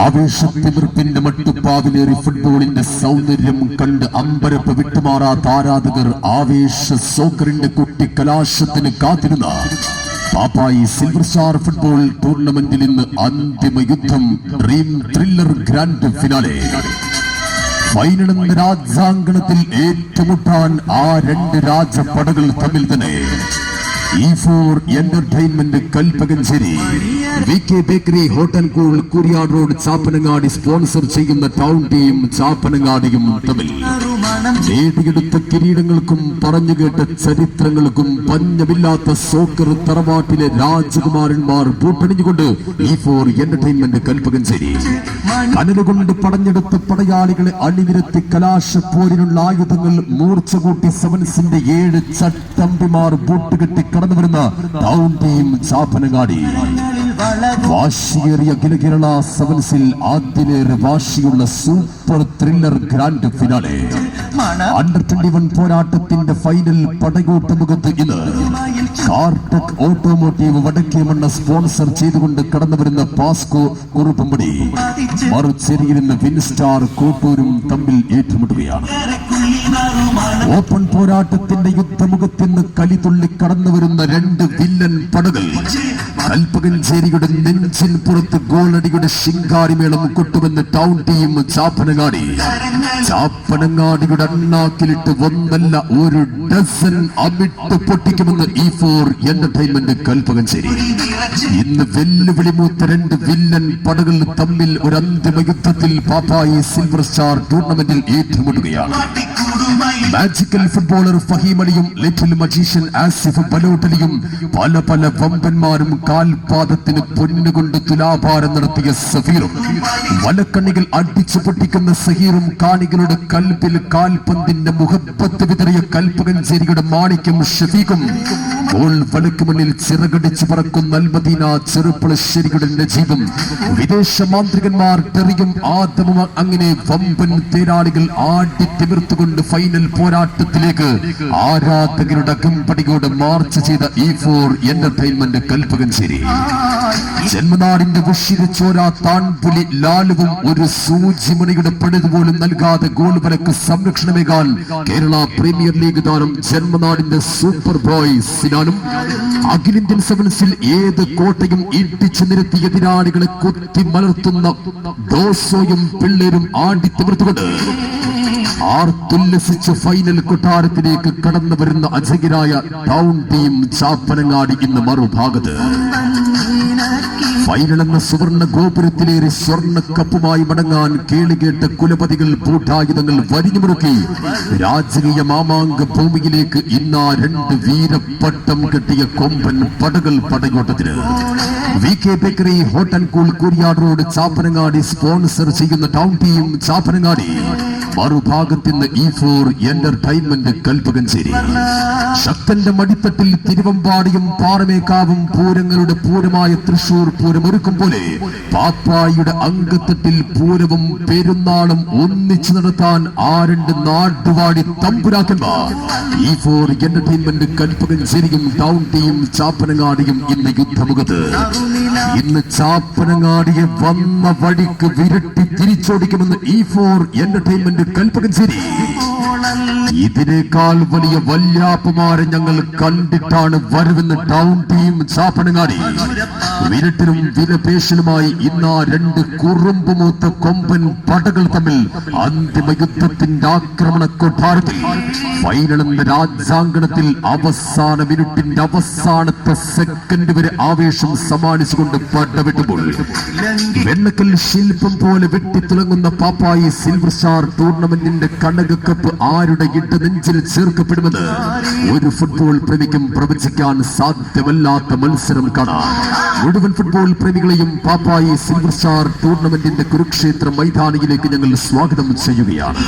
ആവേശത്തിമിർപ്പിന്റെ മട്ടുപ്പാവിലേറി ഫുട്ബോളിന്റെ സൗന്ദര്യം കണ്ട് അമ്പരപ്പ് വിട്ടുമാറാത്ത ആരാധകർ ആവേശ സോക്കറിന്റെ കുട്ടിക്കലാശത്തിന് കാത്തിരുന്ന പാപ്പായി സിൽവർ സ്റ്റാർ ഫുട്ബോൾ ടൂർണമെന്റിൽ ഇന്ന് അന്തിമ യുദ്ധം ഡ്രീം ത്രില്ലർ ഗ്രാൻഡ് ഫിനാലെ. ഫൈനലെന്ന രാജാങ്കണത്തിൽ ഏറ്റുമുട്ടാൻ ആ രണ്ട് രാജപടകൾ തമ്മിൽ തന്നെ. E4 entertainment Kalpakanchery, VK bakery, hotel cool, Kuriyad road, Chappanangadi sponsor ചെയ്യുന്ന ടൗൺ ടീം ചാപ്പനങ്ങാടിയും തമ്മിൽ നേടിയെടുത്ത കിരീടങ്ങൾക്കും പറഞ്ഞുകേട്ട ചരിത്രങ്ങൾക്കും പഞ്ഞമില്ലാത്ത സോക്കർ തറവാട്ടിലെ രാജകുമാരന്മാർ പൂട്ടണിഞ്ഞുകൊണ്ട് E4 എന്റർടൈൻമെന്റ് കൽപ്പകഞ്ചേരി കനലുകൊണ്ട് പടഞ്ഞെടുത്ത പടയാളികളെ അണിനിരത്തി കലാശപ്പോരിനുള്ള ആയുധങ്ങൾ മൂർച്ച കൂട്ടി സെവൻസിന്റെ 7 ചട്ടമ്പിമാർ ബൂട്ടുകെട്ടി കടന്നു വരുന്ന ടൗൺ ടീം ചാപ്പനങ്ങാടി. വാശിയേറിയ അഖില കേരള സെവൻസിൽ ആദ്യമേറെ വാശിയുള്ള super thriller grand finale. Under 21 പോരാട്ടത്തിന്റെ ഫൈനൽ പടകൂട്ട മുഖത്ത് ഇന്ന് കാർടെക് ഓട്ടോമോട്ടീവ് വടക്കേമണ്ണ സ്പോൺസർ ചെയ്തുകൊണ്ട് കടന്നു വരുന്ന പാസ്കോ കുറുപ്പമ്പടി, മറുചേരിയിൽ നിന്ന് വിൻസ്റ്റാർ കോട്ടൂരും തമ്മിൽ ഏറ്റുമുട്ടുകയാണ്. ഓപ്പൺ പോരാട്ടത്തിന്റെ യുദ്ധമുഖത്തിന് കലിതുള്ളി കടന്നു വരുന്ന രണ്ട് വില്ലൻ പടകൾ. കൽപ്പകഞ്ചേരിയുടെ നെഞ്ചിൻ പുറത്ത് ഗോളടിയുടെ ശിങ്കാരിമേളം കൊട്ടുമെന്ന് ടൗൺ ടീം ചാപ്പനങ്ങാടി. ചാപ്പനങ്ങാടിയുടെ അണ്ണാക്കിലിട്ട് ഒന്നല്ല ഒരു ഡസൻ അമിട്ട് പൊട്ടിക്കുമെന്ന് E4 എന്റർടൈൻമെന്റ് കൽപ്പകഞ്ചേരി. ഇന്ന് വെല്ലുവിളി മൂത്ത രണ്ട് വില്ലൻ പടകൾ തമ്മിൽ ഒരു അന്തിമ യുദ്ധത്തിൽ പാപ്പായി സിൽവർ സ്റ്റാർ ടൂർണമെന്റിൽ ഏറ്റുമുട്ടുകയാണ്. മാജിക്കൽ ഫുട്ബോളർ ഫഹീം അലിയും ലിറ്റിൽ മജീഷ്യൻ ആസിഫ് ബലോട്ടലിയും പല പല വമ്പന്മാരും കാൽപാദത്തിന് പൊന്നുകൊണ്ട് തുലാഭാരം നടത്തിയ സഫീറും വലക്കണ്ണികൾ അടിച്ചു പൊട്ടിക്കുന്ന സഹീറും കാണികളുടെ കൽപ്പിൽ കാൽപന്തിന്റെ മുഖപ്പത്ത് വിതറിയ കൽപ്പകഞ്ചേരിയുടെ മാണിക്യം ഷഫീഖും ഗോൾ വലക്ക് മുന്നിൽ ചിറകടിച്ചു പറക്കുന്ന അൽമദീന ചെറുപ്പളശ്ശേരിയുടെ നജീബും വിദേശ മാന്ത്രികന്മാർ ടെറിയും ആദമും അങ്ങനെ വമ്പൻ തേരാളികൾ ആടിത്തിമിർത്തുകൊണ്ട് ഫൈനൽ പോരാട്ടത്തിലേക്ക് ആരാധകരുടെ അകമ്പടിയോടെ മാർച്ച് ചെയ്ത E4 എന്റർടൈൻമെന്റ് കൽപ്പകഞ്ചേരി. ജന്മനാടിന്റെ വിഷിരിച്ചോരാ താൺപുലി ലാലുവും ഒരു സൂചിമണിയുടെ പണിതുപോലും നൽകാതെ ഗോൾ വലക്ക് സംരക്ഷണമേകാൻ കേരള പ്രീമിയർ ലീഗ് താരം ജന്മനാടിന്റെ സൂപ്പർ ബോയ് സിനാനും അഖിലേന്ത്യൻ സെവൻസിൽ ഏത് കോട്ടയും ഇടിച്ചു നിരത്തി എതിരാളികളെ കുത്തി മലർത്തുന്ന ഡോസോയും പിള്ളേരും ആടിത്തിമിർത്തുകൊണ്ട് ആർത്തുല്ലസിച്ച് ഫൈനൽ കൊട്ടാരത്തിലേക്ക് കടന്നു വരുന്ന അജഗിരായ ടൗൺ ടീം ചാപ്പനങ്ങാടി ഇന്ന് മറുഭാഗത്ത്. ഫൈനൽ എന്ന സുവർണ ഗോപുരത്തിലേറെ സ്വർണ്ണ കപ്പുമായി മടങ്ങാൻ കേളികേട്ട കുലപതികൾ പൂട്ടായുധങ്ങൾ വരിഞ്ഞുമുറുക്കി രാജകീയ മാമാങ്ക ഭൂമിയിലേക്ക് ഇന്ന് രണ്ട് വീരപ്പട്ടം കെട്ടിയ കൊമ്പൻ പടകൾ പടയോട്ടത്തിന്. VK bakery, hotel cool, Kuriyad road, Chappanangadi sponsor ചെയ്യുന്ന ടൗൺ ടീം ചാപ്പനങ്ങാടി. മറുഭാഗത്തിന് E4 എന്റർടൈൻമെന്റ് കൽപ്പകഞ്ചേരി. ശക്തന്റെ മടിത്തട്ടിൽ തിരുവമ്പാടിയും പാറമേക്കാവും പൂരങ്ങളുടെ പൂരമായ തൃശൂർ പൂരം ഒരുക്കും പോലെ പാപ്പായിയുടെ അങ്കത്തട്ടിൽ പൂരവും പെരുന്നാളും ഒന്നിച്ചു നടത്താൻ ആ രണ്ട് നാടുവാടി തമ്പുരാക്കന്മാർ E4 എന്റർടൈൻമെന്റ് കൽപ്പകഞ്ചേരിയും ടൗൺ ടീം ചാപ്പനങ്ങാടിയും ഇന്ന് യുദ്ധമുഖത്ത്. ഇന്ന് ചാപ്പനങ്ങാടിയെ വന്ന വഴിക്ക് വിരട്ടി തിരിച്ചോടിക്കുമെന്ന് E4 എന്റർടൈൻമെന്റ് കൽപ്പകഞ്ചേരി. ഇതിനേക്കാൾ വലിയ വല്യാപ്പമാരെ ഞങ്ങൾ കണ്ടിട്ടാണ് വരവെന്ന് ടൗൺ ടീം ചാപ്പനങ്ങാടി. വിരട്ടിലും വിലപേശലുമായി ഇന്ന് രണ്ട് കുറുമ്പുമൂത്ത കൊമ്പൻ പടകൾ തമ്മിൽ അന്തിമ യുദ്ധത്തിന്റെ ആക്രമണ കൊട്ടാരത്തിൽ. ഫൈനൽ എന്ന രാജാങ്കണത്തിൽ അവസാന മിനിറ്റിന്റെ അവസാനത്തെ സെക്കൻഡ് വരെ ആവേശം സമ്മാനിച്ചുകൊണ്ട് പടവെട്ടുമ്പോൾ വെണ്ണക്കൽ ശില്പം പോലെ വെട്ടിത്തിളങ്ങുന്ന പാപ്പായി സിൽവർ സ്റ്റാർ ടൂർണമെന്റിന്റെ കനകക്കപ്പ് ആരുടെ നെഞ്ചിൽ ചേർക്കപ്പെടുമെന്ന് ഒരു ഫുട്ബോൾ പ്രേമിക്കും പ്രവചിക്കാൻ സാധ്യമല്ലാത്ത മത്സരം കാണാം. മുഴുവൻ football പ്രേമികളെയും Pappayi silver star ടൂർണമെന്റിന്റെ Kurukshetra മൈതാനിയിലേക്ക് ഞങ്ങൾ സ്വാഗതം ചെയ്യുകയാണ്.